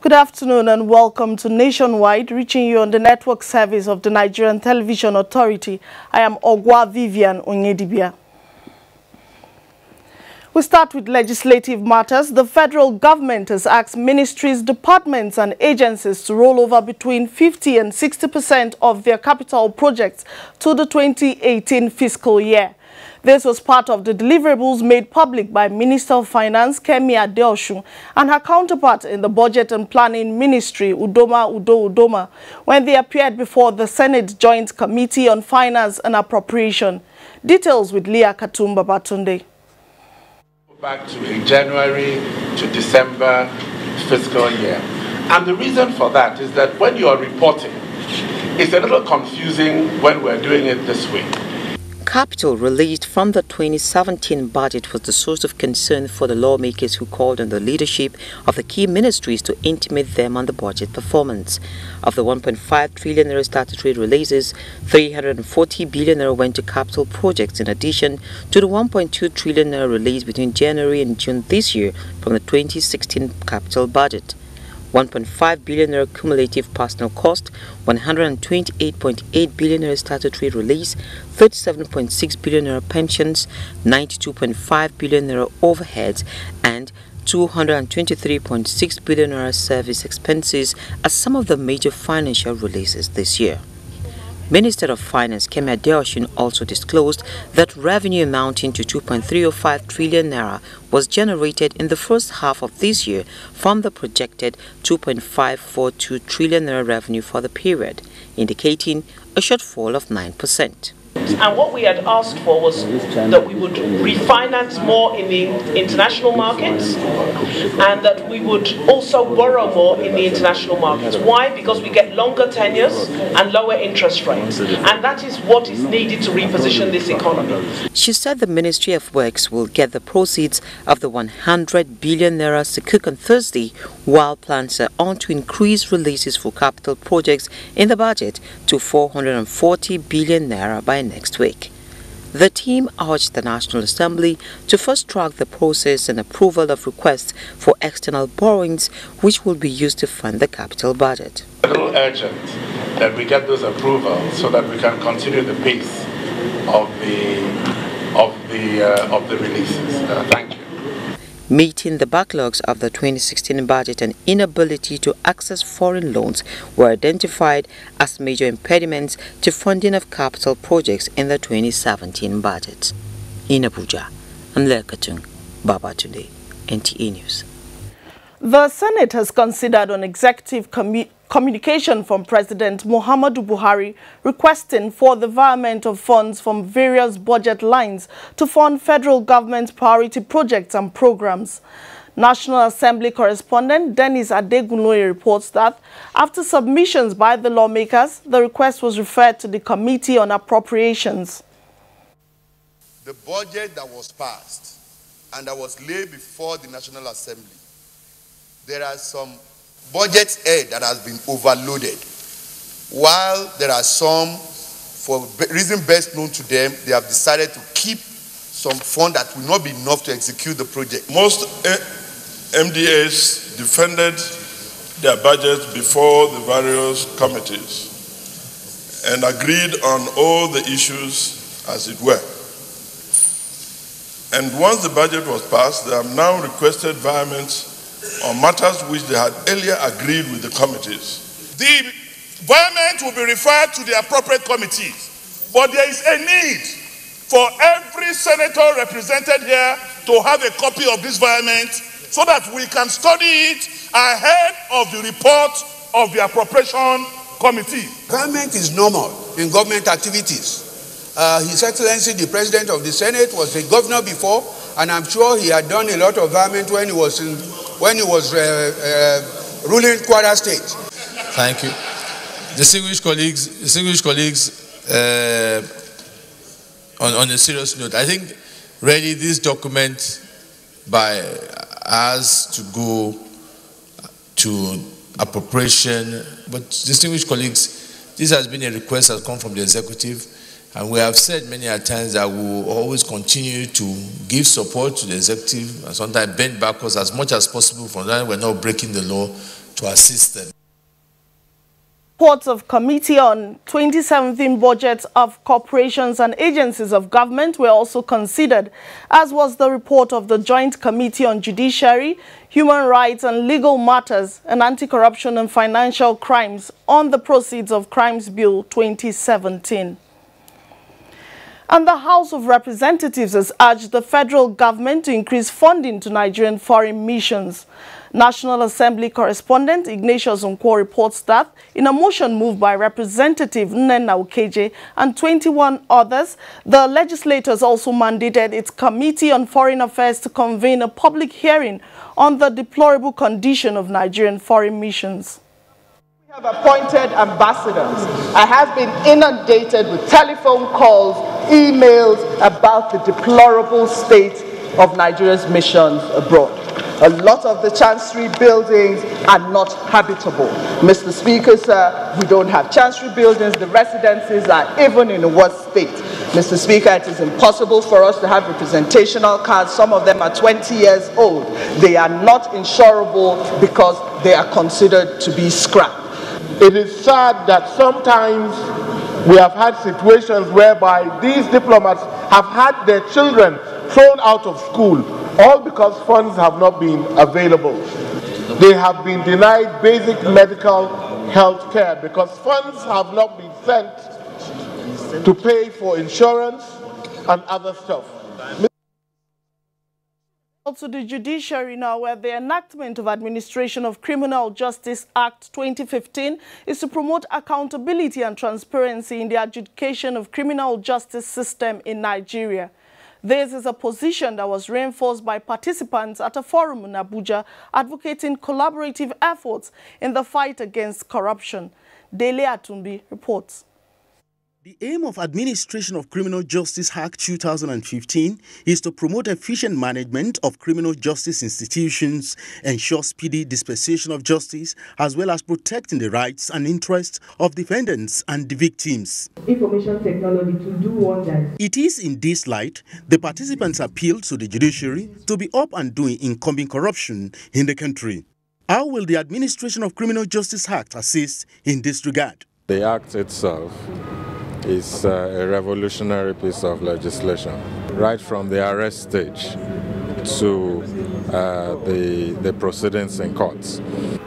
Good afternoon and welcome to Nationwide, reaching you on the network service of the Nigerian Television Authority. I am Ogwa Vivian Onyedibia. We start with legislative matters. The federal government has asked ministries, departments and agencies to roll over between 50 and 60% of their capital projects to the 2018 fiscal year. This was part of the deliverables made public by Minister of Finance Kemi Adeosun and her counterpart in the Budget and Planning Ministry, Udoma, when they appeared before the Senate Joint Committee on Finance and Appropriation. Details with Leah Katumba Batunde. Back to a January to December fiscal year. And the reason for that is that when you are reporting, it's a little confusing when we're doing it this way. Capital released from the 2017 budget was the source of concern for the lawmakers who called on the leadership of the key ministries to intimate them on the budget performance. Of the 1.5 trillion naira statutory releases, 340 billion naira went to capital projects in addition to the 1.2 trillion naira released between January and June this year from the 2016 capital budget. 1.5 billion naira cumulative personal cost, 128.8 billion naira statutory release, 37.6 billion naira pensions, 92.5 billion naira overheads, and 223.6 billion naira service expenses are some of the major financial releases this year. Minister of Finance Kemi Adeosun also disclosed that revenue amounting to 2.305 trillion naira was generated in the first half of this year from the projected 2.542 trillion naira revenue for the period, indicating a shortfall of 9%. And what we had asked for was that we would refinance more in the international markets and that we would also borrow more in the international markets. Why? Because we get longer tenures and lower interest rates. And that is what is needed to reposition this economy. She said the Ministry of Works will get the proceeds of the 100 billion naira Sukuk on Thursday, while plans are on to increase releases for capital projects in the budget to 440 billion naira by next week. The team urged the National Assembly to fast-track the process and approval of requests for external borrowings, which will be used to fund the capital budget. It's a little urgent that we get those approvals so that we can continue the pace of the releases. Thank you. Meeting the backlogs of the 2016 budget and inability to access foreign loans were identified as major impediments to funding of capital projects in the 2017 budget. In Abuja, I'm Leah Katumba Batunde, NTA News. The Senate has considered an executive communication from President Muhammadu Buhari requesting for the revirement of funds from various budget lines to fund federal government priority projects and programs. National Assembly correspondent Dennis Adegunoye reports that after submissions by the lawmakers, the request was referred to the Committee on Appropriations. The budget that was passed and that was laid before the National Assembly, there are some budget aid that has been overloaded, while there are some, for reason best known to them, they have decided to keep some fund that will not be enough to execute the project. Most MDAs defended their budgets before the various committees and agreed on all the issues as it were. And once the budget was passed, they have now requested revirements on matters which they had earlier agreed with the committees. The revirement will be referred to the appropriate committees, but there is a need for every senator represented here to have a copy of this revirement so that we can study it ahead of the report of the appropriation committee. Revirement is normal in government activities. His Excellency, the President of the Senate, was a governor before, and I'm sure he had done a lot of revirement when he was ruling Kwara State. Thank you. Distinguished colleagues, on a serious note, I think really this document has to go to appropriation, but distinguished colleagues, this has been a request that has come from the executive. And we have said many a times that we will always continue to give support to the executive and sometimes bend backwards as much as possible from that we're not breaking the law to assist them. Reports of Committee on 2017 Budgets of Corporations and Agencies of Government were also considered, as was the report of the Joint Committee on Judiciary, Human Rights and Legal Matters and Anti-Corruption and Financial Crimes on the Proceeds of Crimes Bill 2017. And the House of Representatives has urged the federal government to increase funding to Nigerian foreign missions. National Assembly correspondent Ignatius Nkwo reports that in a motion moved by Representative Nnenna Ukeje and 21 others, the legislators also mandated its Committee on Foreign Affairs to convene a public hearing on the deplorable condition of Nigerian foreign missions. We have appointed ambassadors. I have been inundated with telephone calls, emails about the deplorable state of Nigeria's missions abroad. A lot of the chancery buildings are not habitable. Mr. Speaker, sir, we don't have chancery buildings. The residences are even in a worse state. Mr. Speaker, it is impossible for us to have representational cards. Some of them are 20 years old. They are not insurable because they are considered to be scrap. It is sad that sometimes we have had situations whereby these diplomats have had their children thrown out of school, all because funds have not been available. They have been denied basic medical health care because funds have not been sent to pay for insurance and other stuff. To the judiciary now, where the enactment of Administration of Criminal Justice Act 2015 is to promote accountability and transparency in the adjudication of criminal justice system in Nigeria. This is a position that was reinforced by participants at a forum in Abuja advocating collaborative efforts in the fight against corruption. Dele Atumbi reports. The aim of Administration of Criminal Justice Act 2015 is to promote efficient management of criminal justice institutions, ensure speedy dispensation of justice, as well as protecting the rights and interests of defendants and the victims. Information technology to do wonders. It is in this light the participants appealed to the judiciary to be up and doing in combating corruption in the country. How will the Administration of Criminal Justice Act assist in this regard? The Act itself is a revolutionary piece of legislation, right from the arrest stage to the proceedings in courts.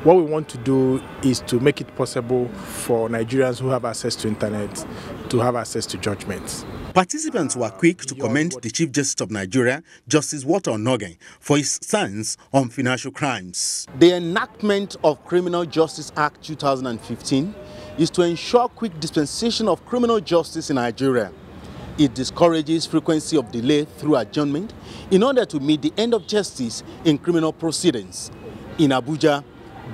What we want to do is to make it possible for Nigerians who have access to internet to have access to judgments. Participants were quick to commend the Chief Justice of Nigeria, Justice Walter Onogen, for his stance on financial crimes. The enactment of Criminal Justice Act 2015 is to ensure quick dispensation of criminal justice in Nigeria. It discourages frequency of delay through adjournment in order to meet the end of justice in criminal proceedings. In Abuja,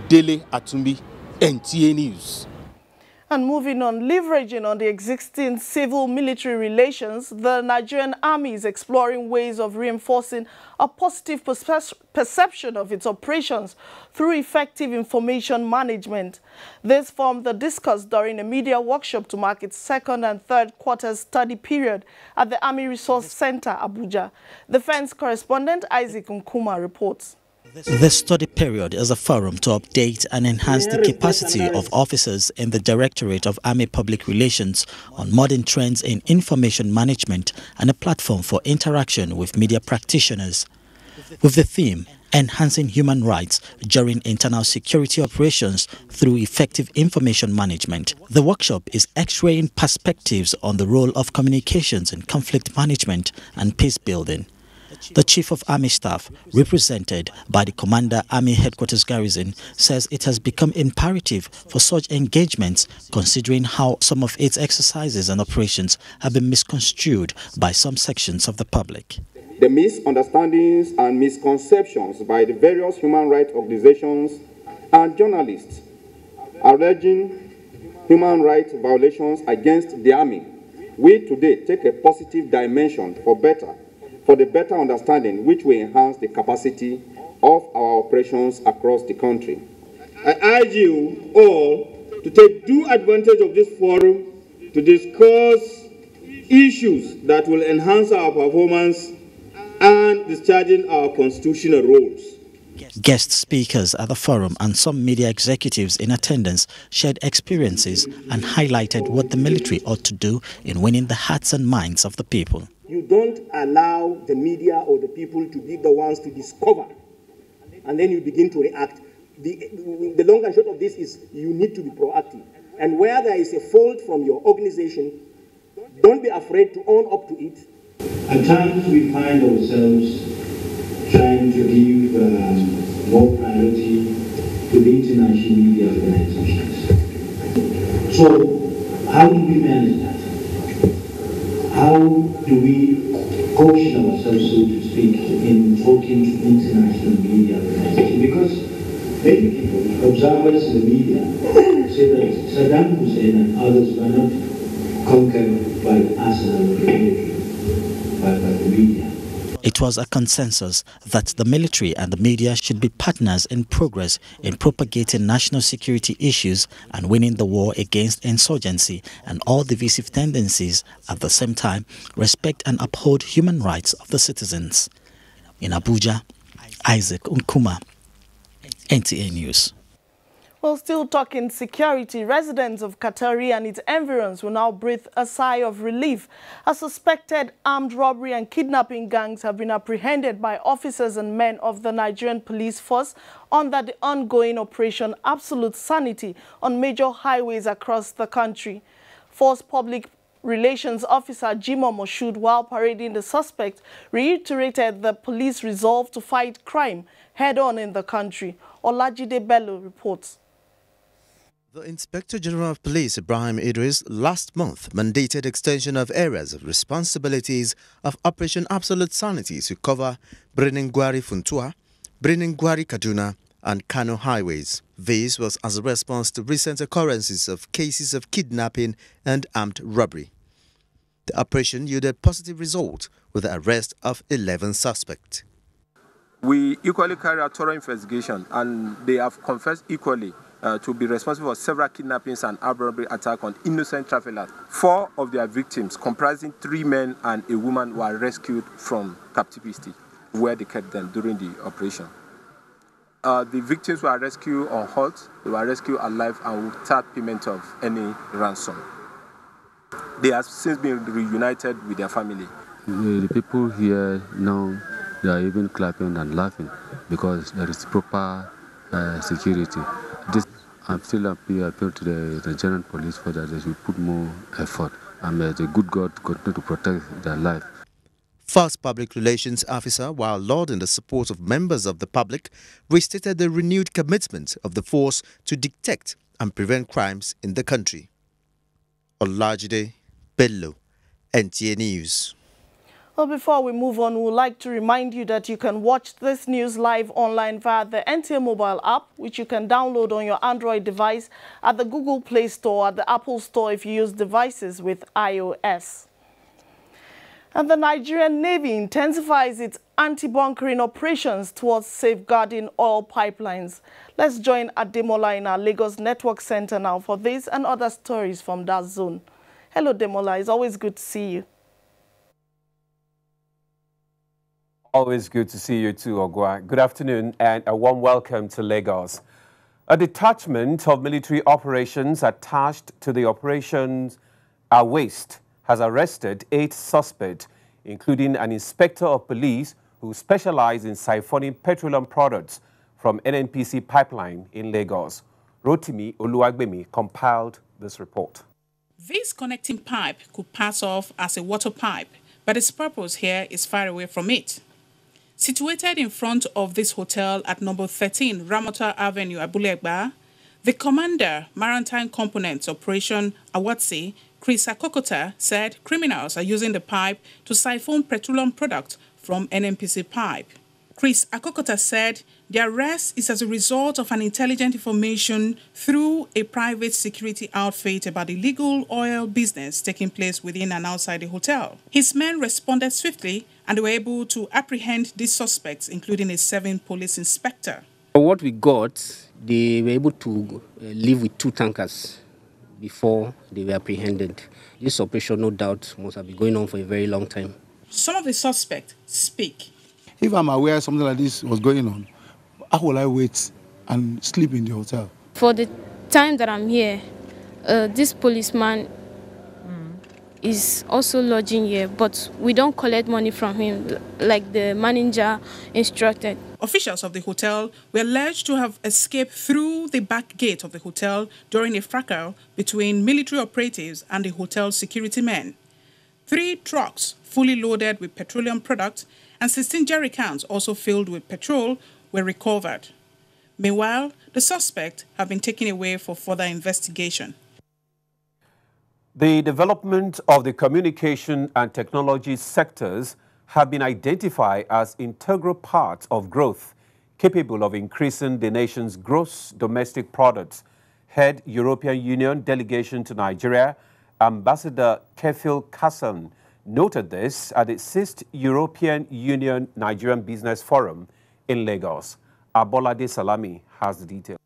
Dele Atumbi, NTA News. And moving on, leveraging on the existing civil-military relations, the Nigerian Army is exploring ways of reinforcing a positive perception of its operations through effective information management. This formed the discourse during a media workshop to mark its second and third quarters study period at the Army Resource Center, Abuja. Defense correspondent Isaac Nkuma reports. The study period is a forum to update and enhance the capacity of officers in the Directorate of Army Public Relations on modern trends in information management and a platform for interaction with media practitioners. With the theme, Enhancing Human Rights During Internal Security Operations Through Effective Information Management, the workshop is x-raying perspectives on the role of communications in conflict management and peace building. The Chief of Army Staff, represented by the Commander Army Headquarters Garrison, says it has become imperative for such engagements considering how some of its exercises and operations have been misconstrued by some sections of the public. The misunderstandings and misconceptions by the various human rights organizations and journalists alleging human rights violations against the Army, we today take a positive dimension for the better understanding which will enhance the capacity of our operations across the country. I urge you all to take due advantage of this forum to discuss issues that will enhance our performance and discharging our constitutional roles. Guest speakers at the forum and some media executives in attendance shared experiences and highlighted what the military ought to do in winning the hearts and minds of the people. You don't allow the media or the people to be the ones to discover, and then you begin to react. The long and short of this is you need to be proactive. And where there is a fault from your organization, don't be afraid to own up to it. At times we find ourselves trying to give more priority to the international media organizations. So how do we manage that? How do we caution ourselves, so to speak, in talking to international media organizations? Because many people, observers in the media, say that Saddam Hussein and others were not conquered by the arsenal of the military, but by the media. It was a consensus that the military and the media should be partners in progress in propagating national security issues and winning the war against insurgency and all divisive tendencies, at the same time respect and uphold human rights of the citizens. In Abuja, Isaac Nkuma, NTA News. Well, still talking security, residents of Katari and its environs will now breathe a sigh of relief as suspected armed robbery and kidnapping gangs have been apprehended by officers and men of the Nigerian police force under the ongoing Operation Absolute Sanity on major highways across the country. Force Public Relations Officer Jimoh Moshood, while parading the suspect, reiterated the police resolve to fight crime head-on in the country. Olajide Bello reports. The Inspector General of Police, Ibrahim Idris, last month mandated extension of areas of responsibilities of Operation Absolute Sanity to cover Birnin-Gwari-Funtua, Birnin-Gwari-Kaduna and Kano highways. This was as a response to recent occurrences of cases of kidnapping and armed robbery. The operation yielded positive results with the arrest of 11 suspects. We equally carry out thorough investigation, and they have confessed equally to be responsible for several kidnappings and armed robbery attacks on innocent travelers. 4 of their victims, comprising 3 men and a woman, were rescued from captivity, where they kept them during the operation. The victims were rescued on halt, they were rescued alive and without payment of any ransom. They have since been reunited with their family. The people here now, they are even clapping and laughing because there is proper security. I'm still appeal to the Nigerian police for that they should put more effort, and may the good God continue to protect their life. First Public Relations Officer, while lauding the support of members of the public, restated the renewed commitment of the force to detect and prevent crimes in the country. Olajide Bello, NTA News. Well, before we move on, we would like to remind you that you can watch this news live online via the NTA mobile app, which you can download on your Android device at the Google Play Store or at the Apple Store if you use devices with iOS. And the Nigerian Navy intensifies its anti-bunkering operations towards safeguarding oil pipelines. Let's join Ademola in our Lagos Network Center now for this and other stories from that zone. Hello, Demola. It's always good to see you. Always good to see you too, Ogwa. Good afternoon and a warm welcome to Lagos. A detachment of military operations attached to the operations Waste has arrested 8 suspects, including an inspector of police who specialized in siphoning petroleum products from NNPC pipeline in Lagos. Rotimi Oluwagbemi compiled this report. This connecting pipe could pass off as a water pipe, but its purpose here is far away from it. Situated in front of this hotel at number 13 Ramota Avenue, Abuja, the commander, Maritime Components Operation Awatsi, Chris Akokota, said criminals are using the pipe to siphon petroleum products from NNPC pipe. Chris Akokota said the arrest is as a result of an intelligent information through a private security outfit about illegal oil business taking place within and outside the hotel. His men responded swiftly and were able to apprehend these suspects, including a 7 police inspector. What we got, they were able to leave with 2 tankers before they were apprehended. This operation, no doubt, must have been going on for a very long time. Some of the suspects speak. If I'm aware something like this was going on, how will I wait and sleep in the hotel? For the time that I'm here, this policeman is also lodging here, but we don't collect money from him like the manager instructed. Officials of the hotel were alleged to have escaped through the back gate of the hotel during a fracas between military operatives and the hotel security men. 3 trucks fully loaded with petroleum products and 16 jerry cans also filled with petrol were recovered. Meanwhile, the suspects have been taken away for further investigation. The development of the communication and technology sectors have been identified as integral parts of growth, capable of increasing the nation's gross domestic product. Head European Union delegation to Nigeria, Ambassador Kefil Kassan, noted this at the 6th European Union Nigerian Business Forum in Lagos. Abolade Salami has the details.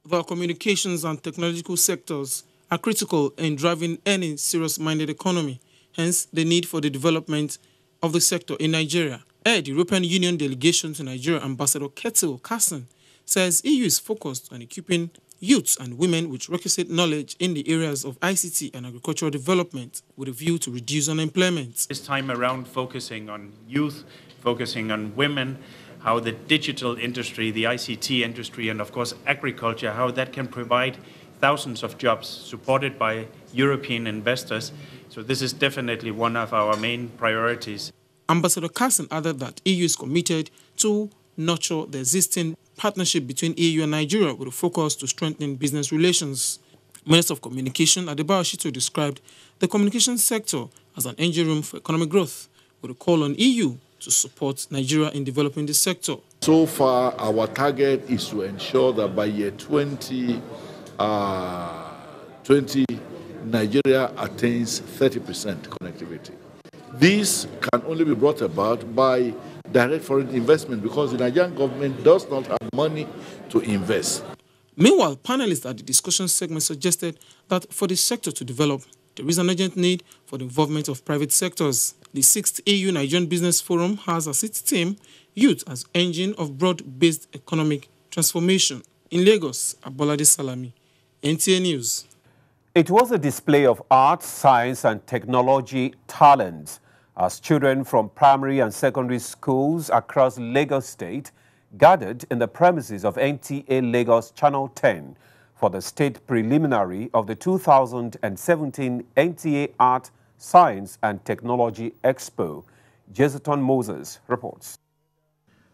The communications and technological sectors are critical in driving any serious-minded economy, hence the need for the development of the sector in Nigeria. Head European Union delegation to Nigeria, Ambassador Kefil Kassan, says EU is focused on equipping youths and women with requisite knowledge in the areas of ICT and agricultural development with a view to reduce unemployment. This time around focusing on youth, focusing on women, how the digital industry, the ICT industry, and of course agriculture, how that can provide thousands of jobs supported by European investors. So this is definitely one of our main priorities. Ambassador Kassan added that EU is committed to nurture the existing partnership between EU and Nigeria with a focus to strengthen business relations. Minister of Communication Adebayo Shito described the communication sector as an engine room for economic growth, with a call on EU to support Nigeria in developing this sector. So far, our target is to ensure that by year 2020, Nigeria attains 30% connectivity. This can only be brought about by direct foreign investment because the Nigerian government does not have money to invest. Meanwhile, panelists at the discussion segment suggested that for the sector to develop, there is an urgent need for the involvement of private sectors. The 6th EU Nigerian Business Forum has as its theme youth as engine of broad-based economic transformation. In Lagos, Abolade Salami, NTA News. It was a display of art, science and technology talent as children from primary and secondary schools across Lagos State gathered in the premises of NTA Lagos Channel 10 for the state preliminary of the 2017 NTA Art, Science and Technology Expo. Jesuton Moses reports.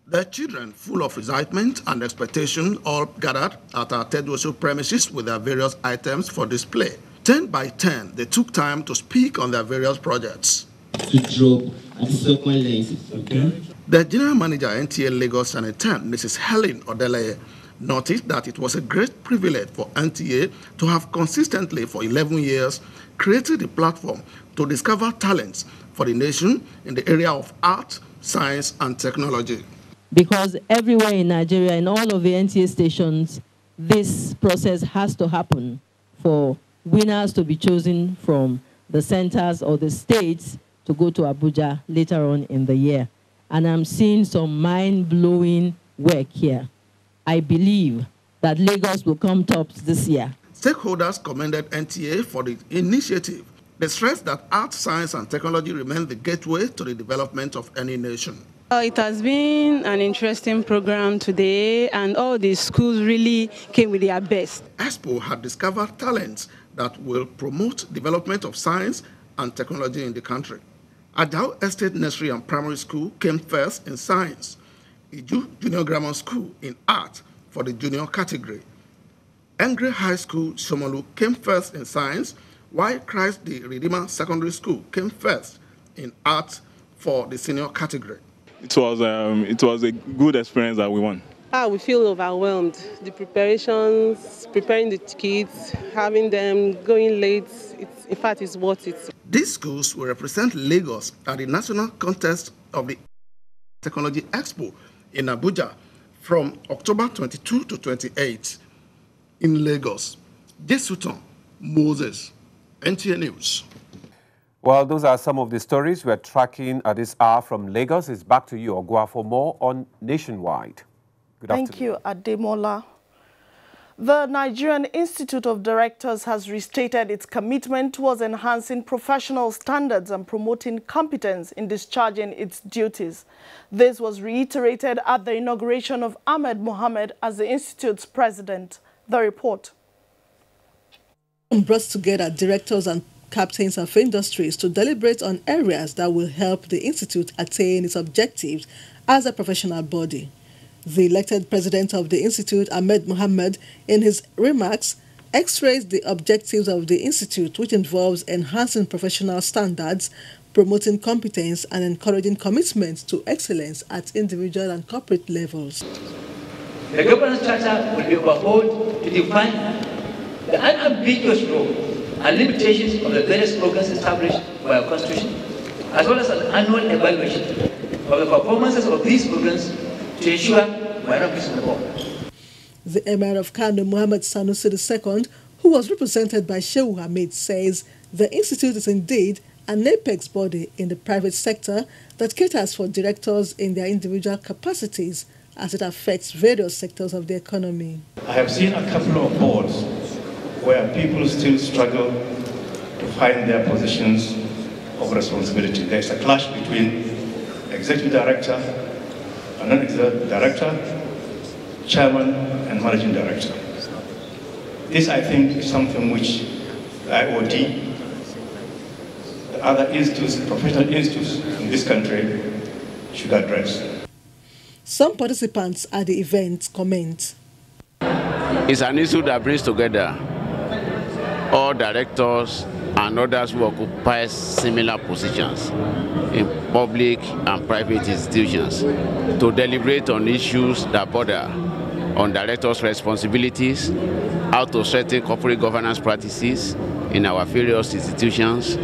The children, full of excitement and expectation, all gathered at our Tedwoso premises with their various items for display. 10 by 10, they took time to speak on their various projects. To drop at the second lenses, okay? The general manager at NTA Lagos Channel 10, Mrs. Helen Odeleye, noticed that it was a great privilege for NTA to have consistently for 11 years created a platform to discover talents for the nation in the area of art, science and technology. Because everywhere in Nigeria, in all of the NTA stations, this process has to happen for winners to be chosen from the centers or the states to go to Abuja later on in the year. And I'm seeing some mind-blowing work here. I believe that Lagos will come tops this year. Stakeholders commended NTA for the initiative. They stressed that art, science and technology remain the gateway to the development of any nation. It has been an interesting program today, and all the schools really came with their best. Expo had discovered talents that will promote development of science and technology in the country. Adao Estate Nursery and Primary School came first in science. Iju Junior Grammar School in art for the junior category. Engre High School Shomolu came first in science, while Christ the Redeemer Secondary School came first in art for the senior category. It was a good experience that we won. We feel overwhelmed. The preparations, preparing the kids, having them going late, in fact, it's worth it. These schools will represent Lagos at the national contest of the Technology Expo in Abuja from October 22 to 28 in Lagos. Jesuton Moses, NTA News. Well, those are some of the stories we're tracking at this hour from Lagos. It's back to you, Ogwa, for more on Nationwide. Good afternoon. Thank you, Ademola. The Nigerian Institute of Directors has restated its commitment towards enhancing professional standards and promoting competence in discharging its duties. This was reiterated at the inauguration of Ahmed Mohammed as the Institute's president. The report. Brought together directors and captains of industries to deliberate on areas that will help the Institute attain its objectives as a professional body. The elected president of the Institute, Ahmed Mohammed, in his remarks, x-rays the objectives of the Institute, which involves enhancing professional standards, promoting competence, and encouraging commitment to excellence at individual and corporate levels. The governance structure will be overhauled to define the unambiguous role and limitations of the various organs established by our Constitution, as well as an annual evaluation of the performances of these organs to ensure we are not missing the ball. The Emir of Kano, Muhammad Sanusi II, who was represented by Shehu Hamid, says the Institute is indeed an apex body in the private sector that caters for directors in their individual capacities as it affects various sectors of the economy. I have seen a couple of boards where people still struggle to find their positions of responsibility. There's a clash between executive director, a non-executive director, chairman, and managing director. This, I think, is something which the IOD, the other institutes, professional institutes in this country should address. Some participants at the event comment. It's an issue that brings together all directors and others who occupy similar positions in public and private institutions to deliberate on issues that border on directors' responsibilities, how to strengthen corporate governance practices in our various institutions.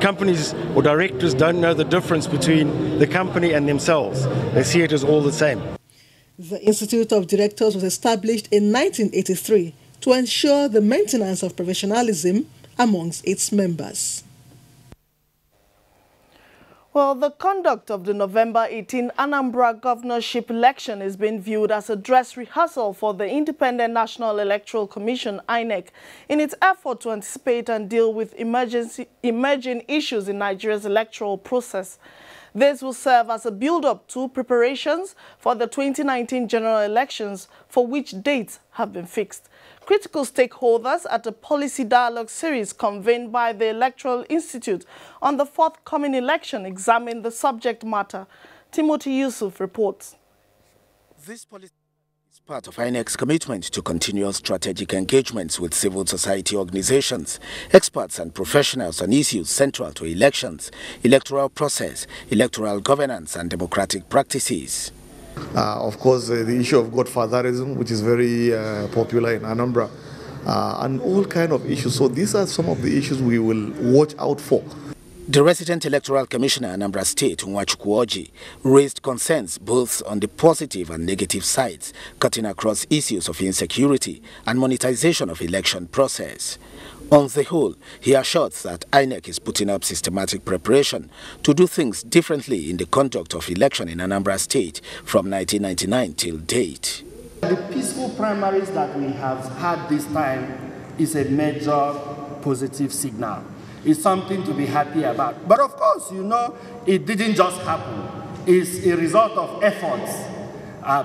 Companies or directors don't know the difference between the company and themselves. They see it as all the same. The Institute of Directors was established in 1983 to ensure the maintenance of professionalism amongst its members. Well, the conduct of the November 18 Anambra governorship election is being viewed as a dress rehearsal for the Independent National Electoral Commission, INEC, in its effort to anticipate and deal with emerging issues in Nigeria's electoral process. This will serve as a build-up to preparations for the 2019 general elections, for which dates have been fixed. Critical stakeholders at a policy dialogue series convened by the Electoral Institute on the forthcoming election examine the subject matter. Timothy Yusuf reports. This policy is part of INEC's commitment to continuous strategic engagements with civil society organizations, experts and professionals on issues central to elections, electoral process, electoral governance and democratic practices. Of course, the issue of godfatherism, which is very popular in Anambra, and all kind of issues. So these are some of the issues we will watch out for. The resident electoral commissioner Anambra State, Nwachukwu raised concerns both on the positive and negative sides, cutting across issues of insecurity and monetization of election process. On the whole, he assures that INEC is putting up systematic preparation to do things differently in the conduct of election in Anambra State from 1999 till date. The peaceful primaries that we have had this time is a major positive signal. It's something to be happy about. But of course, you know, it didn't just happen. It's a result of efforts,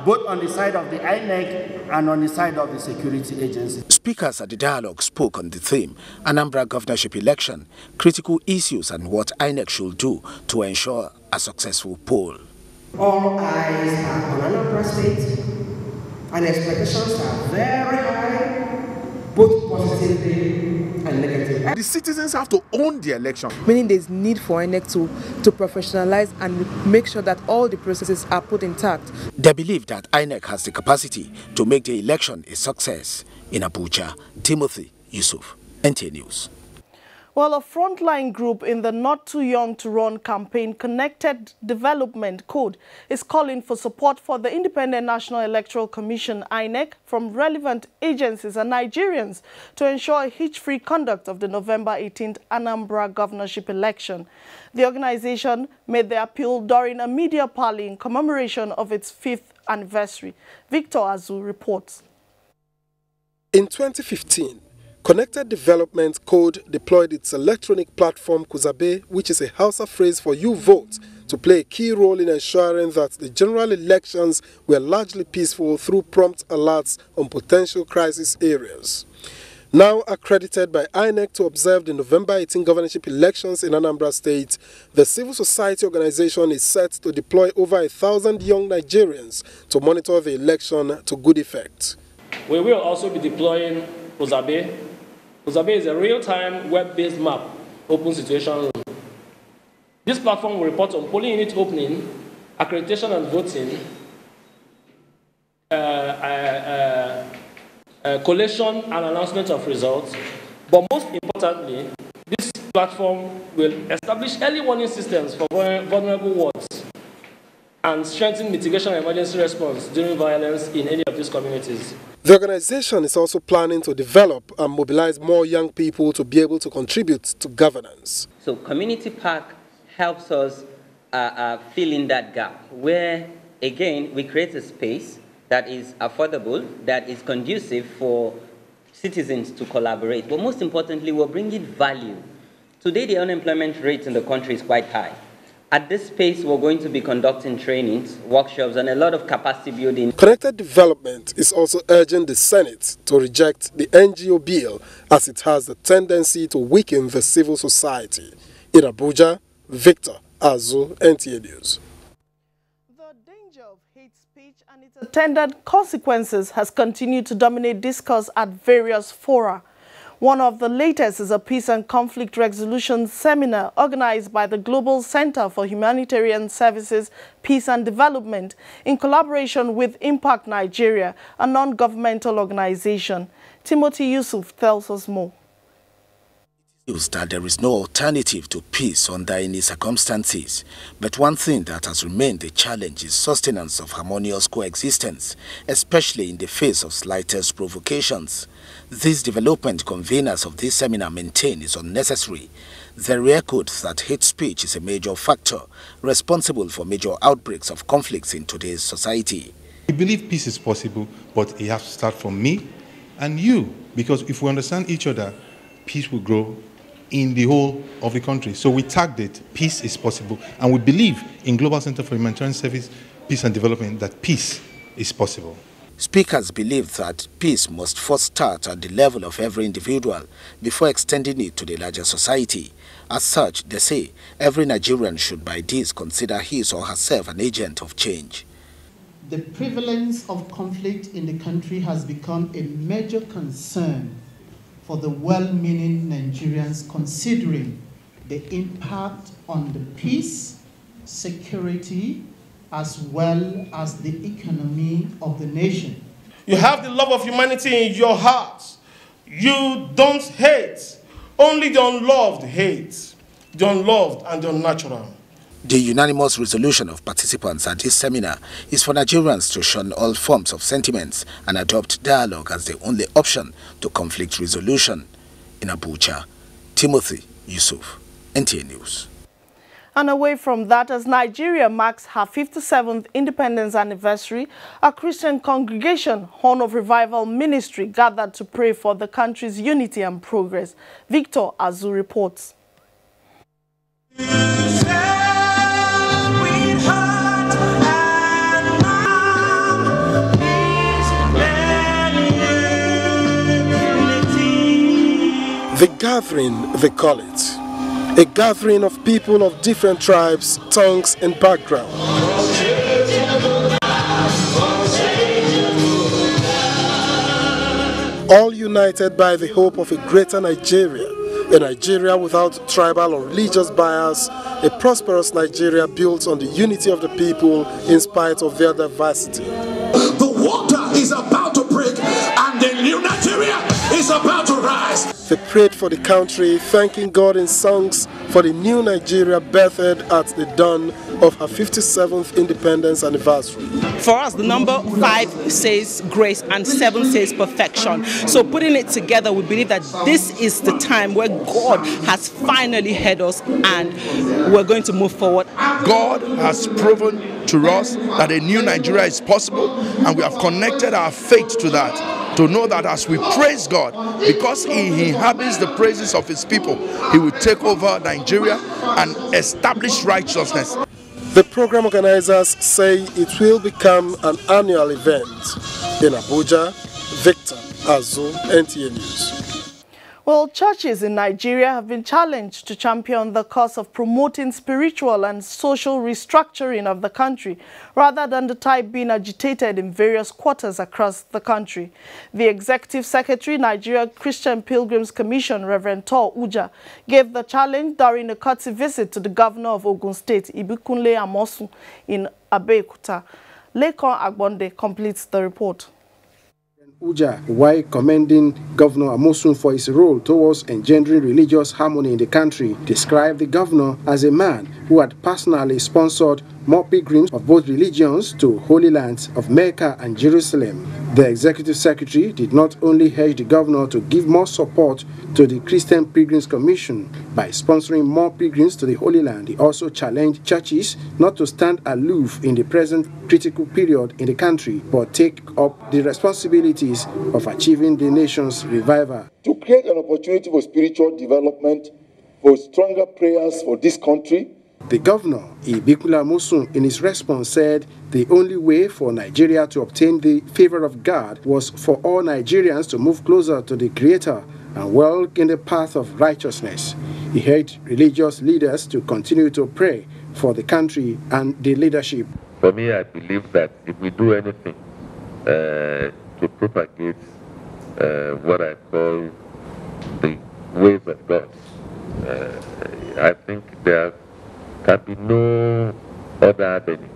both on the side of the INEC and on the side of the security agency. Speakers at the dialogue spoke on the theme, Anambra governorship election, critical issues and what INEC should do to ensure a successful poll. All eyes are on Anambra State, and expectations are very high, both positively and negatively. The citizens have to own the election. Meaning there's need for INEC to professionalize and make sure that all the processes are put intact. They believe that INEC has the capacity to make the election a success. In Abuja, Timothy Yusuf, NTA News. Well, a frontline group in the Not Too Young to Run campaign, Connected Development Code, is calling for support for the Independent National Electoral Commission, INEC, from relevant agencies and Nigerians to ensure a hitch-free conduct of the November 18th Anambra governorship election. The organization made the appeal during a media parley in commemoration of its 5th anniversary. Victor Azu reports. In 2015, Connected Development Code deployed its electronic platform Kuzabe, which is a Hausa phrase for "you vote," to play a key role in ensuring that the general elections were largely peaceful through prompt alerts on potential crisis areas. Now accredited by INEC to observe the November 18 governorship elections in Anambra State, the civil society organization is set to deploy over 1,000 young Nigerians to monitor the election to good effect. We will also be deploying Kuzabe. Kuzabe is a real-time web-based map, open situation room. This platform will report on polling unit opening, accreditation and voting, collation and announcement of results. But most importantly, this platform will establish early warning systems for vulnerable wards and strengthen mitigation and emergency response during violence in any of these communities. The organization is also planning to develop and mobilize more young people to be able to contribute to governance. So Community Park helps us fill in that gap where, again, we create a space that is affordable, that is conducive for citizens to collaborate. But most importantly, we're bringing value. Today, the unemployment rate in the country is quite high. At this space, we're going to be conducting trainings, workshops, and a lot of capacity building. Connected Development is also urging the Senate to reject the NGO bill as it has the tendency to weaken the civil society. In Abuja, Victor Azu, NTA News. The danger of hate speech and its attendant consequences has continued to dominate discourse at various fora. One of the latest is a Peace and Conflict Resolution Seminar organized by the Global Center for Humanitarian Services, Peace and Development in collaboration with Impact Nigeria, a non-governmental organization. Timothy Yusuf tells us more. That there is no alternative to peace under any circumstances. But one thing that has remained a challenge is sustenance of harmonious coexistence, especially in the face of slightest provocations. This development conveners of this seminar maintain is unnecessary. They re-echoed that hate speech is a major factor responsible for major outbreaks of conflicts in today's society. We believe peace is possible, but it has to start from me and you, because if we understand each other, peace will grow in the whole of the country. So we tagged it, peace is possible, and we believe in Global Center for Humanitarian Service, Peace and Development that peace is possible. Speakers believe that peace must first start at the level of every individual before extending it to the larger society. As such, they say every Nigerian should by this consider his or herself an agent of change. The prevalence of conflict in the country has become a major concern for the well-meaning Nigerians, considering the impact on the peace, security, as well as the economy of the nation. You have the love of humanity in your heart. You don't hate. Only the unloved hate. The unloved and the unnatural. The unanimous resolution of participants at this seminar is for Nigerians to shun all forms of sentiments and adopt dialogue as the only option to conflict resolution. In Abuja, Timothy Yusuf, NTA News. And away from that, as Nigeria marks her 57th independence anniversary, a Christian congregation, Horn of Revival Ministry, gathered to pray for the country's unity and progress. Victor Azu reports. The gathering, they call it. A gathering of people of different tribes, tongues, and background. All united by the hope of a greater Nigeria, a Nigeria without tribal or religious bias, a prosperous Nigeria built on the unity of the people in spite of their diversity. The water is about to break, and the new Nigeria is about to rise. They prayed for the country, thanking God in songs for the new Nigeria birthed at the dawn of her 57th independence anniversary. For us, the number 5 says grace and 7 says perfection. So putting it together, we believe that this is the time where God has finally heard us and we're going to move forward. God has proven to us that a new Nigeria is possible, and we have connected our faith to that, to know that as we praise God, because He inhabits the praises of His people, He will take over Nigeria and establish righteousness. The program organizers say it will become an annual event. In Abuja, Victor Azu, NTA News. Well, churches in Nigeria have been challenged to champion the cause of promoting spiritual and social restructuring of the country, rather than the type being agitated in various quarters across the country. The Executive Secretary, Nigeria Christian Pilgrims Commission, Reverend Tor Uja, gave the challenge during a courtesy visit to the governor of Ogun State, Ibikunle Amosun, in Abeokuta. Lekon Agbonde completes the report. Uja, while commending Governor Amosun for his role towards engendering religious harmony in the country, described the governor as a man who had personally sponsored more pilgrims of both religions to Holy Lands of Mecca and Jerusalem. The Executive Secretary did not only urge the governor to give more support to the Christian Pilgrims Commission by sponsoring more pilgrims to the Holy Land, he also challenged churches not to stand aloof in the present critical period in the country, but take up the responsibilities of achieving the nation's revival. To create an opportunity for spiritual development, for stronger prayers for this country. The governor, Ibikunle Amosun, in his response said the only way for Nigeria to obtain the favor of God was for all Nigerians to move closer to the Creator and walk in the path of righteousness. He urged religious leaders to continue to pray for the country and the leadership. For me, I believe that if we do anything to propagate what I call the ways of God, I think there can be no other avenue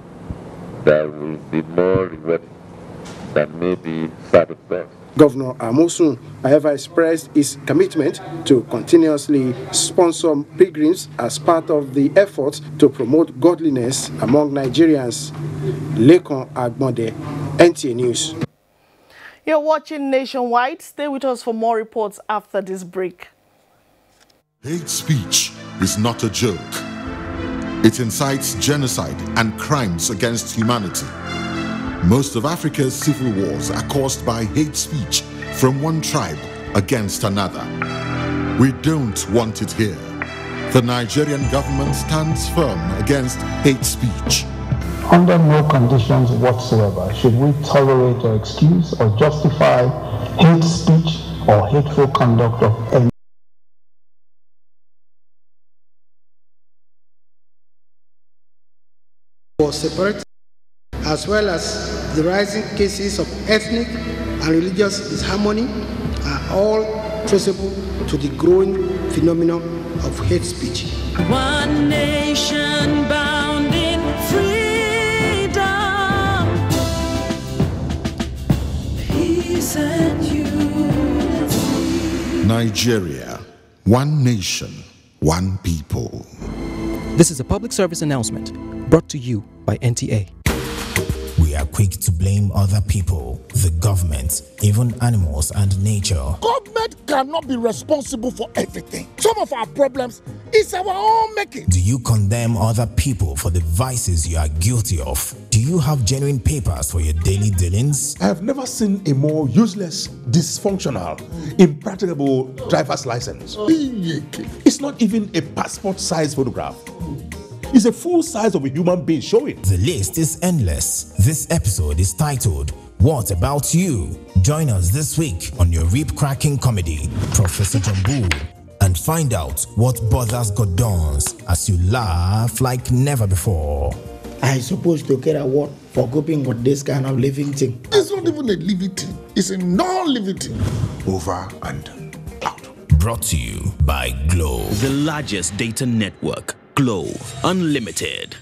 that will be more rewarding than maybe serving God. Governor Amosun, however, expressed his commitment to continuously sponsor pilgrims as part of the efforts to promote godliness among Nigerians. Lekon Agbonde, NTA News. You're watching Nationwide. Stay with us for more reports after this break. Hate speech is not a joke. It incites genocide and crimes against humanity. Most of Africa's civil wars are caused by hate speech from one tribe against another. We don't want it here. The Nigerian government stands firm against hate speech. Under no conditions whatsoever should we tolerate or excuse or justify hate speech or hateful conduct of any. For separate, as well as the rising cases of ethnic and religious disharmony, are all traceable to the growing phenomenon of hate speech. One nation bound in freedom, peace and unity. Nigeria, one nation, one people. This is a public service announcement brought to you by NTA. We are quick to blame other people, the government, even animals and nature. Government cannot be responsible for everything. Some of our problems is our own making. Do you condemn other people for the vices you are guilty of? Do you have genuine papers for your daily dealings? I have never seen a more useless, dysfunctional, impracticable driver's license. It's not even a passport-sized photograph. It's a full size of a human being showing. The list is endless. This episode is titled, What About You? Join us this week on your rib-cracking comedy, Professor Jambu, and find out what bothers Godons as you laugh like never before. I supposed to get a award for coping with this kind of living thing. It's not even a living thing. It's a non-living thing. Over and out. Brought to you by Glow. The largest data network. Glow Unlimited.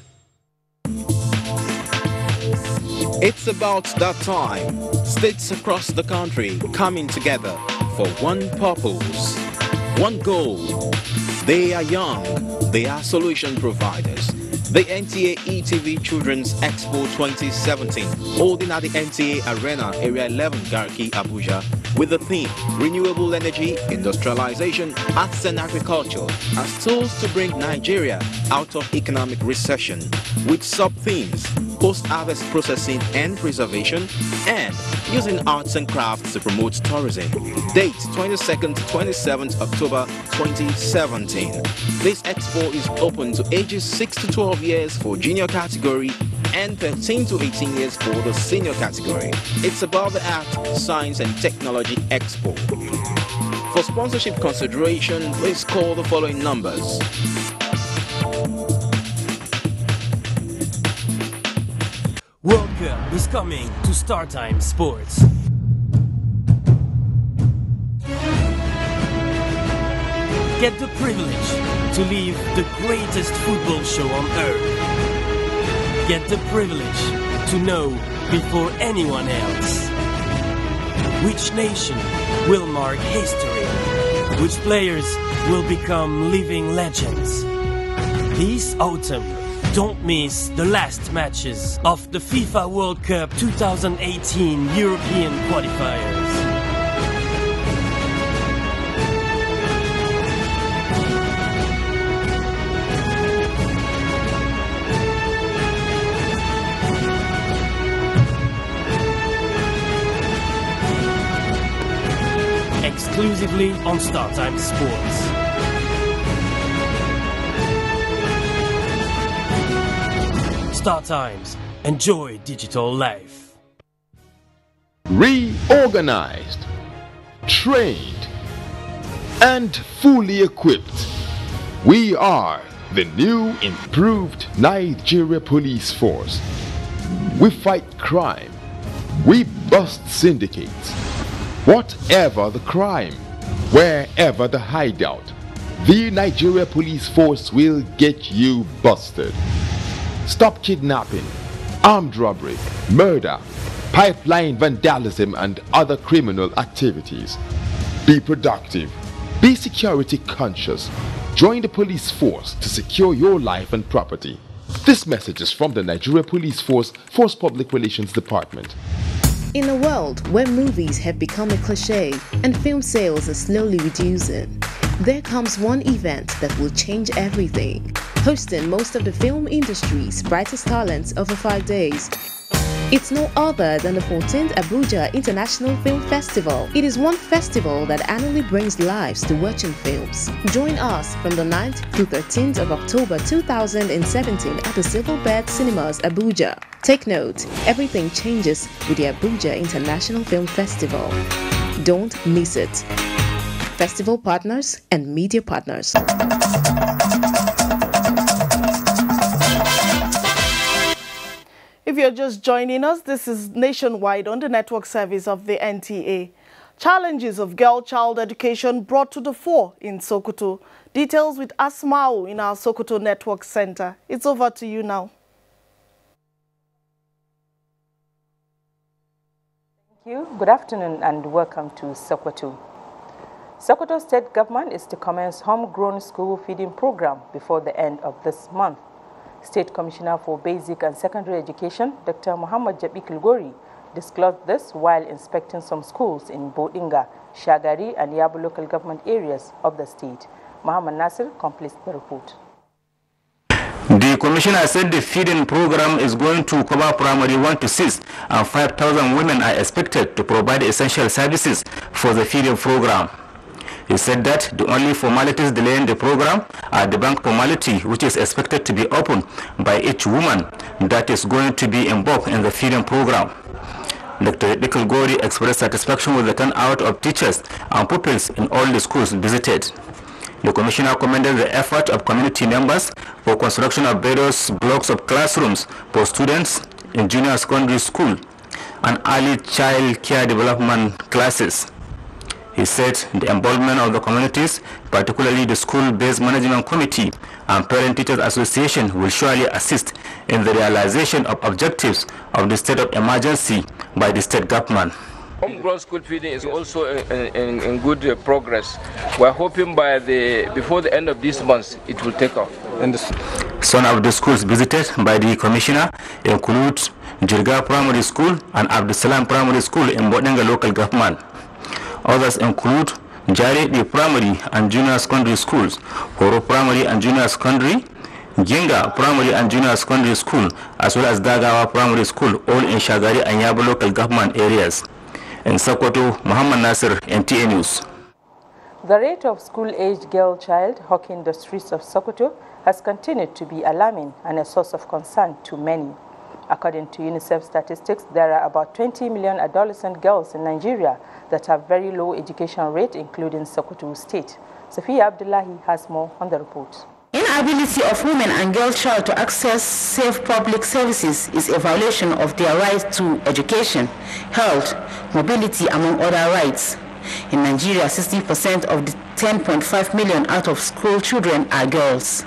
It's about that time. States across the country coming together for one purpose, one goal. They are young, they are solution providers. The NTA ETV Children's Expo 2017, holding at the NTA Arena, Area 11, Garki, Abuja, with the theme Renewable Energy, Industrialization, Arts and Agriculture as tools to bring Nigeria out of economic recession, with sub-themes post-harvest processing and preservation, and using arts and crafts to promote tourism. Date 22nd to 27th October 2017. This expo is open to ages 6 to 12 years for junior category and 13 to 18 years for the senior category. It's about the Art, Science and Technology Expo. For sponsorship consideration, please call the following numbers. World Cup is coming to StarTime Sports. Get the privilege to live the greatest football show on earth. Get the privilege to know before anyone else which nation will mark history, which players will become living legends. This autumn, don't miss the last matches of the FIFA World Cup 2018 European qualifiers. Exclusively on StarTime Sports. StarTimes. Enjoy digital life. Reorganized, trained, and fully equipped. We are the new improved Nigeria Police Force. We fight crime. We bust syndicates. Whatever the crime, wherever the hideout, the Nigeria Police Force will get you busted. Stop kidnapping, armed robbery, murder, pipeline vandalism and other criminal activities. Be productive, be security conscious. Join the police force to secure your life and property. This message is from the Nigeria Police Force Public Relations Department. In a world where movies have become a cliché and film sales are slowly reducing, there comes one event that will change everything, hosting most of the film industry's brightest talents over 5 days. It's no other than the 14th Abuja International Film Festival. It is one festival that annually brings lives to watching films. Join us from the 9th to 13th of October 2017 at the Civil Bed Cinemas, Abuja. Take note, everything changes with the Abuja International Film Festival. Don't miss it. Festival partners and media partners. If you're just joining us, this is Nationwide on the network service of the NTA. Challenges of girl-child education brought to the fore in Sokoto. Details with Asmao in our Sokoto Network Center. It's over to you now. Thank you. Good afternoon and welcome to Sokoto. Sokoto State Government is to commence homegrown school feeding program before the end of this month. State Commissioner for Basic and Secondary Education, Dr. Muhammad Jabi Kilgori, disclosed this while inspecting some schools in Bodinga, Shagari and Yabu local government areas of the state. Muhammad Nasir completes the report. The commissioner said the feeding program is going to cover primary 1 to 6 and 5,000 women are expected to provide essential services for the feeding program. He said that the only formalities delaying the program are the bank formality, which is expected to be opened by each woman that is going to be involved in the feeding program. Dr. Kilgori expressed satisfaction with the turnout of teachers and pupils in all the schools visited. The commissioner commended the effort of community members for construction of various blocks of classrooms for students in junior secondary school and early child care development classes. He said the involvement of the communities, particularly the school-based management committee and parent teachers association, will surely assist in the realization of objectives of the state of emergency by the state government. Homegrown school feeding is also in good progress. We're hoping before the end of this month it will take off. Some of the schools visited by the commissioner include Jirga Primary School and Abdusalam Primary School in Bodinga local government. Others include Jari Primary and Junior Secondary Schools, Horo Primary and Junior Secondary, Jenga Primary and Junior Secondary School, as well as Dagawa Primary School, all in Shagari and Yabo local government areas. In Sokoto, Muhammad Nasir, NTA News. The rate of school-aged girl child hawking the streets of Sokoto has continued to be alarming and a source of concern to many. According to UNICEF statistics, there are about 20 million adolescent girls in Nigeria that have very low education rate, including Sokoto State. Sophia Abdullahi has more on the report. Inability of women and girl child to access safe public services is a violation of their right to education, health, mobility, among other rights. In Nigeria, 60% of the 10.5 million out-of-school children are girls.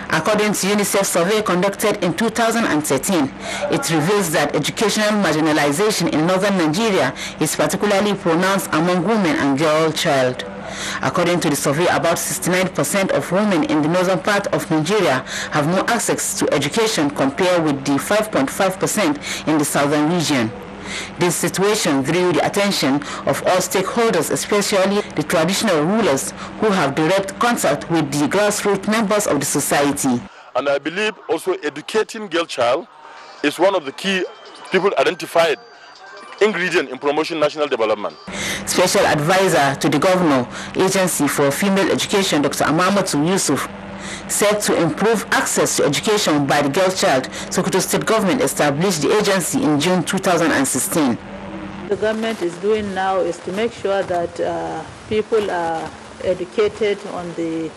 According to UNICEF survey conducted in 2013, it reveals that educational marginalization in northern Nigeria is particularly pronounced among women and girl child. According to the survey, about 69% of women in the northern part of Nigeria have no access to education compared with the 5.5% in the southern region. This situation drew the attention of all stakeholders, especially the traditional rulers who have direct contact with the grassroots members of the society. And I believe also educating girl child is one of the key people identified ingredient in promoting national development. Special advisor to the Governor Agency for Female Education, Dr. Amamatu Yusuf, said to improve access to education by the girl child, Sokoto State government established the agency in June 2016. The government is doing now is to make sure that people are educated on the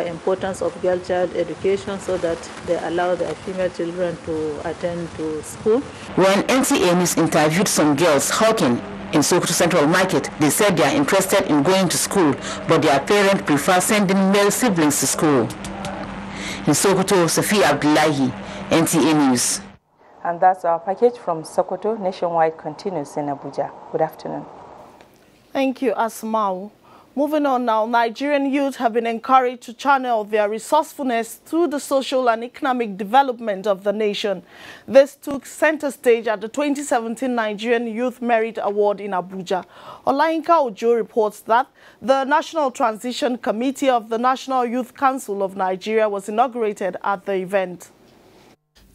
importance of girl child education so that they allow their female children to attend to school. When NTA News interviewed some girls hawking in Sokoto Central Market, they said they are interested in going to school, but their parents prefer sending male siblings to school. In Sokoto, Sophia Abdullahi, NTA News. And that's our package from Sokoto. Nationwide continues in Abuja. Good afternoon. Thank you, Asmau. Moving on now, Nigerian youth have been encouraged to channel their resourcefulness to the social and economic development of the nation. This took center stage at the 2017 Nigerian Youth Merit Award in Abuja. Olayinka Ojo reports that the National Transition Committee of the National Youth Council of Nigeria was inaugurated at the event.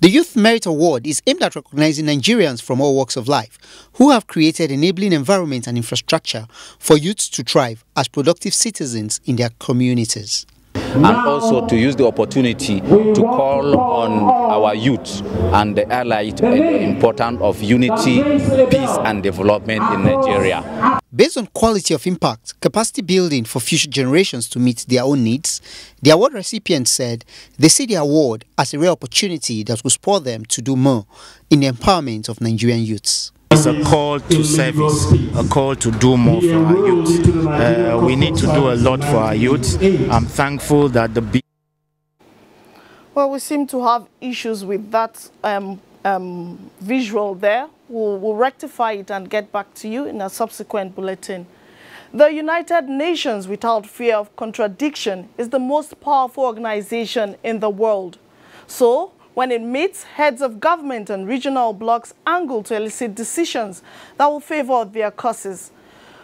The Youth Merit Award is aimed at recognizing Nigerians from all walks of life who have created enabling environment and infrastructure for youths to thrive as productive citizens in their communities. And also to use the opportunity to call on our youth and highlight the importance of unity, peace and development in Nigeria. Based on quality of impact, capacity building for future generations to meet their own needs, the award recipients said they see the award as a rare opportunity that will spur them to do more in the empowerment of Nigerian youths. It's a call to service, a call to do more for our youth. We need to do a lot for our youth. I'm thankful that the... Well, we seem to have issues with that visual there. We'll rectify it and get back to you in a subsequent bulletin. The United Nations, without fear of contradiction, is the most powerful organization in the world. So, when it meets, heads of government and regional blocs angle to elicit decisions that will favor their causes.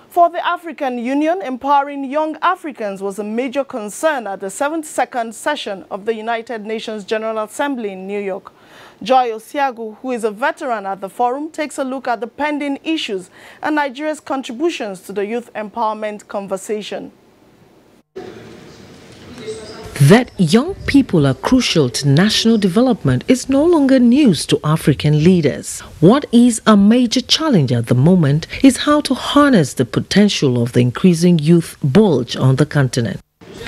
For the African Union, empowering young Africans was a major concern at the 72nd session of the United Nations General Assembly in New York. Joy Osiagu, who is a veteran at the forum, takes a look at the pending issues and Nigeria's contributions to the youth empowerment conversation. That young people are crucial to national development is no longer news to African leaders. What is a major challenge at the moment is how to harness the potential of the increasing youth bulge on the continent.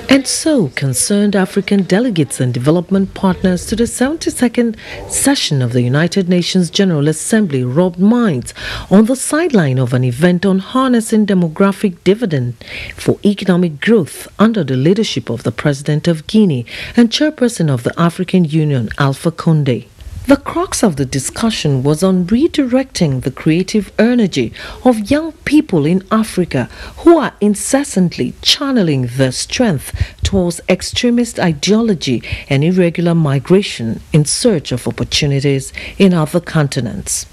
And so, concerned African delegates and development partners to the 72nd session of the United Nations General Assembly rubbed minds on the sideline of an event on harnessing demographic dividend for economic growth under the leadership of the President of Guinea and Chairperson of the African Union, Alpha Condé. The crux of the discussion was on redirecting the creative energy of young people in Africa who are incessantly channeling their strength towards extremist ideology and irregular migration in search of opportunities in other continents.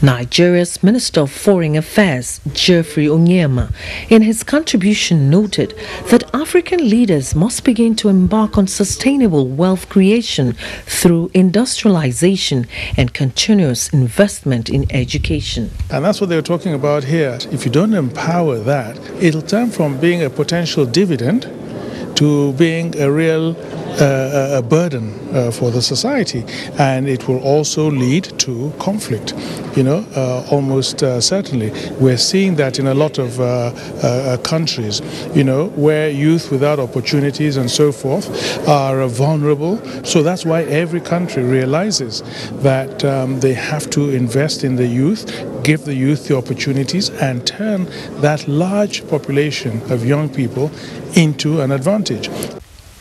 Nigeria's Minister of Foreign Affairs, Geoffrey Onyema, in his contribution noted that African leaders must begin to embark on sustainable wealth creation through industrialization and continuous investment in education. And that's what they were talking about here. If you don't empower that, it'll turn from being a potential dividend to being a real burden for the society, and it will also lead to conflict. Almost certainly. We're seeing that in a lot of countries, where youth without opportunities and so forth are vulnerable. So that's why every country realizes that they have to invest in the youth, give the youth the opportunities, and turn that large population of young people into an advantage.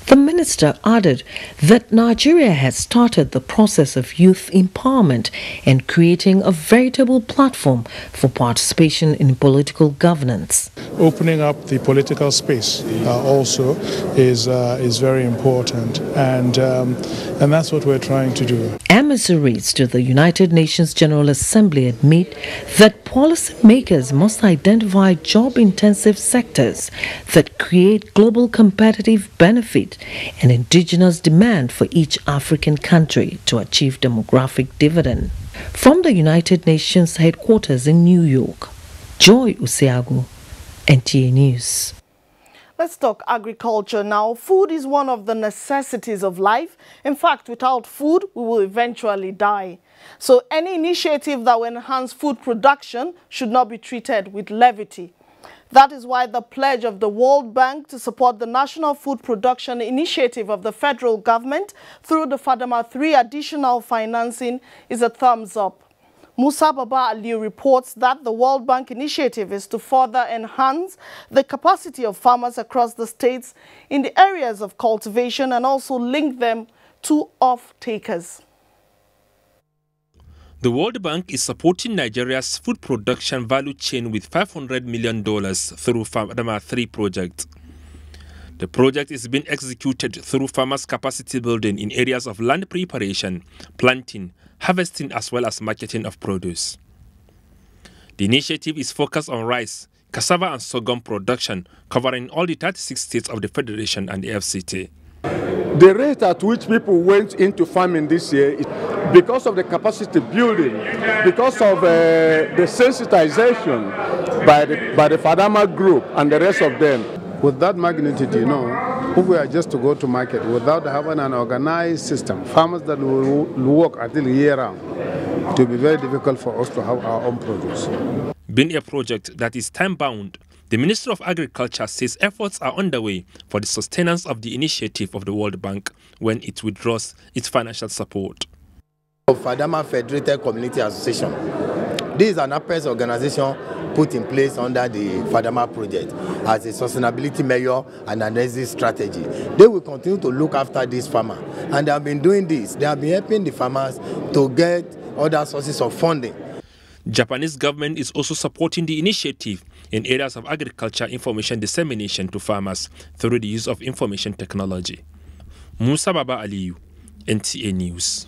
The minister added that Nigeria has started the process of youth empowerment and creating a veritable platform for participation in political governance. Opening up the political space also is very important, and that's what we're trying to do. Emissaries to the United Nations General Assembly admit that policymakers must identify job-intensive sectors that create global competitive benefit and indigenous demand for each African country to achieve demographic dividend. From the United Nations headquarters in New York, Joy Usiagu, NTA News. Let's talk agriculture now. Food is one of the necessities of life. In fact, without food, we will eventually die. So any initiative that will enhance food production should not be treated with levity. That is why the pledge of the World Bank to support the National Food Production Initiative of the federal government through the FADAMA 3 additional financing is a thumbs up. Musa Baba Aliu reports that the World Bank initiative is to further enhance the capacity of farmers across the states in the areas of cultivation and also link them to off-takers. The World Bank is supporting Nigeria's food production value chain with $500 million through FADAMA 3 project. The project is being executed through farmers' capacity building in areas of land preparation, planting, harvesting as well as marketing of produce. The initiative is focused on rice, cassava and sorghum production, covering all the 36 states of the Federation and the FCT. The rate at which people went into farming this year is because of the capacity building, because of the sensitization by the FADAMA group and the rest of them. With that magnitude, if we are just to go to market without having an organized system, farmers that will work until year round, it will be very difficult for us to have our own produce. Being a project that is time-bound, the Ministry of Agriculture says efforts are underway for the sustenance of the initiative of the World Bank when it withdraws its financial support. FADAMA Federated Community Association. This is an APES organization put in place under the FADAMA project as a sustainability measure and an exit strategy. They will continue to look after this farmer, and they have been doing this. They have been helping the farmers to get other sources of funding. Japanese government is also supporting the initiative in areas of agriculture information dissemination to farmers through the use of information technology. Musa Baba Aliu, NTA News.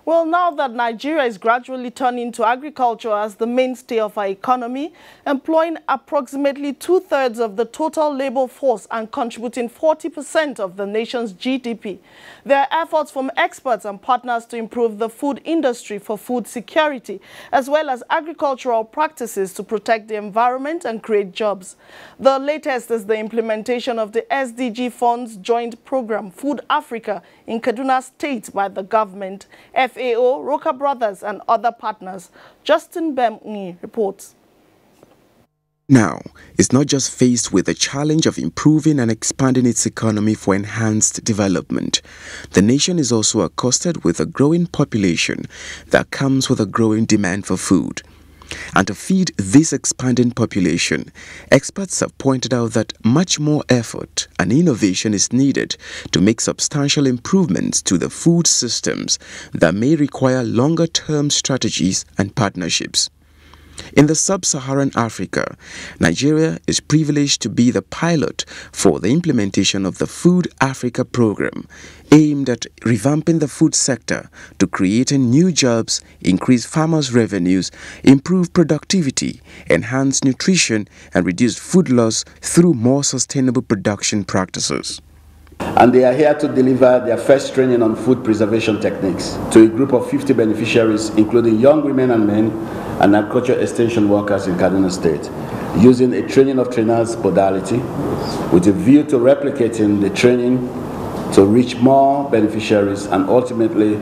Well, now that Nigeria is gradually turning to agriculture as the mainstay of our economy, employing approximately 2/3 of the total labor force and contributing 40% of the nation's GDP, there are efforts from experts and partners to improve the food industry for food security, as well as agricultural practices to protect the environment and create jobs. The latest is the implementation of the SDG Fund's joint program, Food Africa, in Kaduna State by the government, FAO, Roca Brothers and other partners. Justin Bemngi reports. Now, it's not just faced with the challenge of improving and expanding its economy for enhanced development. The nation is also accosted with a growing population that comes with a growing demand for food. And to feed this expanding population, experts have pointed out that much more effort and innovation is needed to make substantial improvements to the food systems that may require longer-term strategies and partnerships. In the sub-Saharan Africa, Nigeria is privileged to be the pilot for the implementation of the Food Africa program, aimed at revamping the food sector to creating new jobs, increase farmers' revenues, improve productivity, enhance nutrition, and reduce food loss through more sustainable production practices. And they are here to deliver their first training on food preservation techniques to a group of 50 beneficiaries, including young women and men and agriculture extension workers in Kaduna State, using a training of trainers modality with a view to replicating the training to reach more beneficiaries and ultimately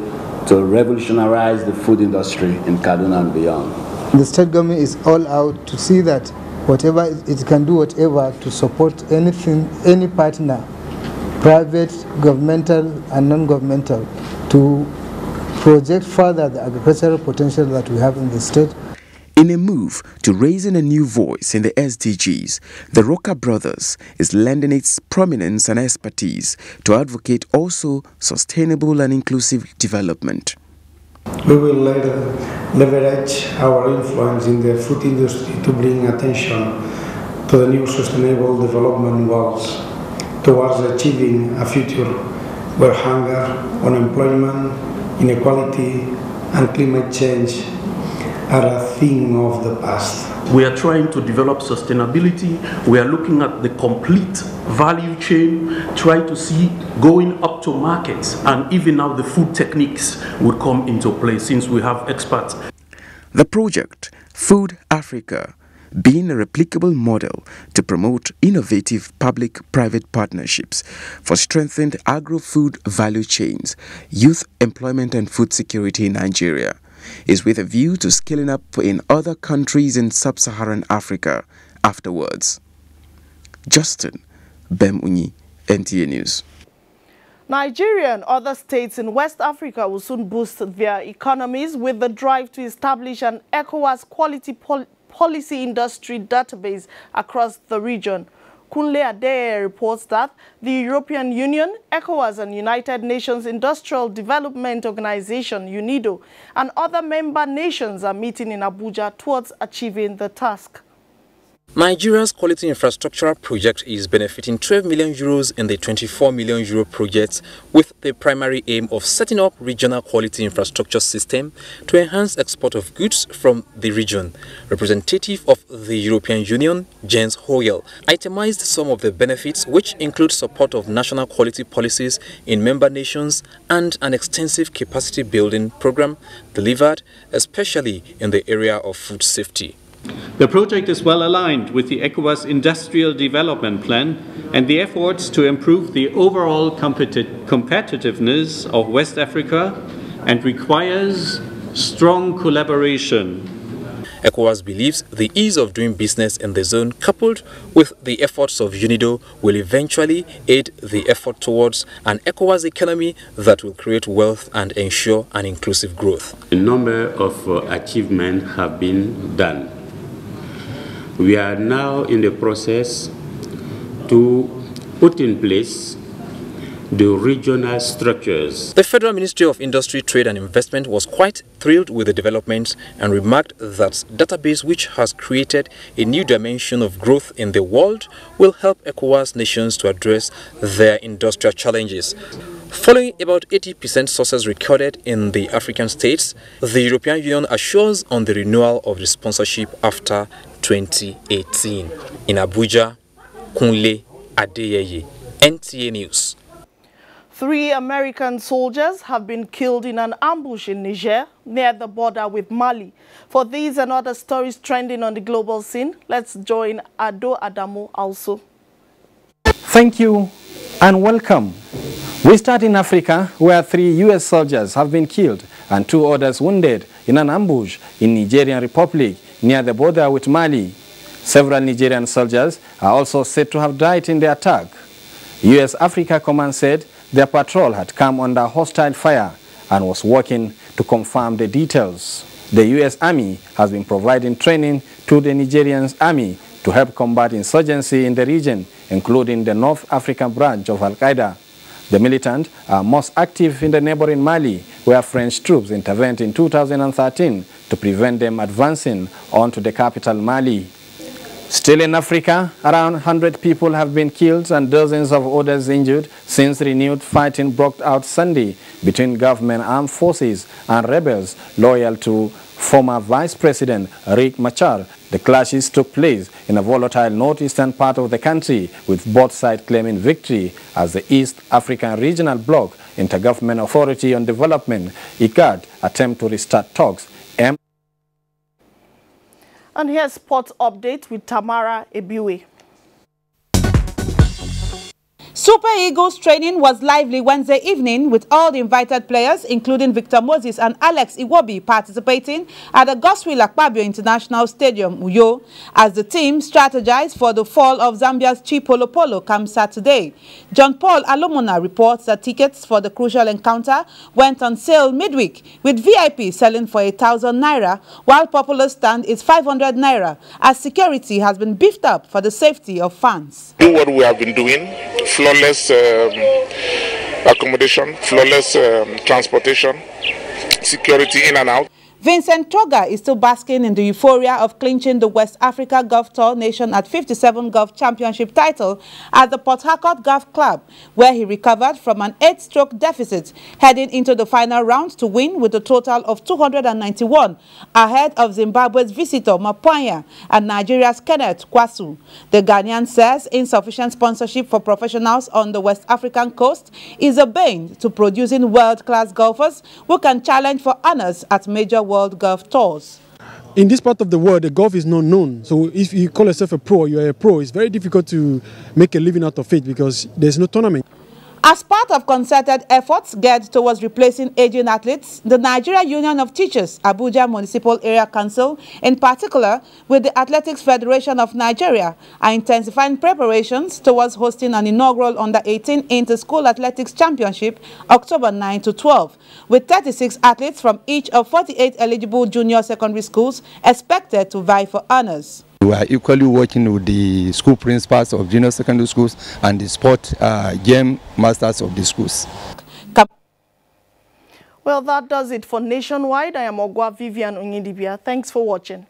to revolutionize the food industry in Kaduna and beyond. The state government is all out to see that whatever it can do, whatever to support anything, any partner, private, governmental and non-governmental, to project further the agricultural potential that we have in the state. In a move to raising a new voice in the SDGs, the Roca Brothers is lending its prominence and expertise to advocate also sustainable and inclusive development. We will leverage our influence in the food industry to bring attention to the new sustainable development goals towards achieving a future where hunger, unemployment, inequality and climate change are a thing of the past. We are trying to develop sustainability. We are looking at the complete value chain, try to see going up to markets, and even now the food techniques will come into play since we have experts. The project, Food Africa, being a replicable model to promote innovative public-private partnerships for strengthened agro-food value chains, youth employment and food security in Nigeria, is with a view to scaling up in other countries in sub-Saharan Africa afterwards. Justin Bemunyi, NTA News. Nigeria and other states in West Africa will soon boost their economies with the drive to establish an ECOWAS quality policy industry database across the region. Kunle Adeye reports that the European Union, ECOWAS and United Nations Industrial Development Organization, UNIDO, and other member nations are meeting in Abuja towards achieving the task. Nigeria's quality infrastructure project is benefiting 12 million euros in the 24 million euro project, with the primary aim of setting up regional quality infrastructure system to enhance export of goods from the region. Representative of the European Union, Jens Hoyel, itemized some of the benefits, which include support of national quality policies in member nations and an extensive capacity building program delivered especially in the area of food safety. The project is well aligned with the ECOWAS Industrial Development Plan and the efforts to improve the overall competitiveness of West Africa and requires strong collaboration. ECOWAS believes the ease of doing business in the zone, coupled with the efforts of UNIDO, will eventually aid the effort towards an ECOWAS economy that will create wealth and ensure an inclusive growth. A number of achievements have been done. We are now in the process to put in place the regional structures. The Federal Ministry of Industry, Trade and Investment was quite thrilled with the developments and remarked that database, which has created a new dimension of growth in the world, will help ECOWAS nations to address their industrial challenges. Following about 80% success recorded in the African states, the European Union assures on the renewal of the sponsorship after 2018. In Abuja, Kunle Adeye, NTA News. 3 American soldiers have been killed in an ambush in Niger near the border with Mali. For these and other stories trending on the global scene, let's join Ado Adamo also. Thank you and welcome. We start in Africa, where 3 U.S. soldiers have been killed and 2 others wounded in an ambush in Nigerian Republic near the border with Mali. Several Nigerian soldiers are also said to have died in the attack. U.S. Africa Command said their patrol had come under hostile fire and was working to confirm the details. The U.S. Army has been providing training to the Nigerian army to help combat insurgency in the region, including the North African branch of Al-Qaeda. The militant are most active in the neighboring Mali, where French troops intervened in 2013 to prevent them advancing onto the capital Mali. Still in Africa, around 100 people have been killed and dozens of others injured since renewed fighting broke out Sunday between government armed forces and rebels loyal to former Vice President Riek Machar. The clashes took place in a volatile northeastern part of the country, with both sides claiming victory as the East African Regional Bloc Intergovernmental Authority on Development, IGAD, attempt to restart talks. And here's sports update with Tamara Ebiwe. Super Eagles training was lively Wednesday evening with all the invited players, including Victor Moses and Alex Iwobi, participating at the Godswill Akpabio International Stadium, Uyo, as the team strategized for the fall of Zambia's Chipolo Polo come Saturday. John Paul Alomona reports that tickets for the crucial encounter went on sale midweek, with VIP selling for 1,000 naira, while popular stand is 500 naira, as security has been beefed up for the safety of fans. Do what we have been doing. Flawless accommodation, flawless transportation, security in and out. Vincent Toga is still basking in the euphoria of clinching the West Africa Golf Tour Nation at 57 Golf Championship title at the Port Harcourt Golf Club, where he recovered from an 8-stroke deficit, heading into the final round to win with a total of 291, ahead of Zimbabwe's visitor Mapwanya and Nigeria's Kenneth Kwasu. The Ghanaian says insufficient sponsorship for professionals on the West African coast is a bane to producing world-class golfers who can challenge for honors at major world golf tours. In this part of the world, the golf is not known. So if you call yourself a pro, you're a pro, it's very difficult to make a living out of it because there's no tournament. As part of concerted efforts geared towards replacing aging athletes, the Nigeria Union of Teachers, Abuja Municipal Area Council, in particular with the Athletics Federation of Nigeria, are intensifying preparations towards hosting an inaugural Under-18 Inter-School Athletics Championship October 9 to 12, with 36 athletes from each of 48 eligible junior secondary schools expected to vie for honors. We are equally working with the school principals of junior secondary schools and the sport game masters of the schools. Well, that does it for Nationwide. I am Ogwa Vivian Ungindibia. Thanks for watching.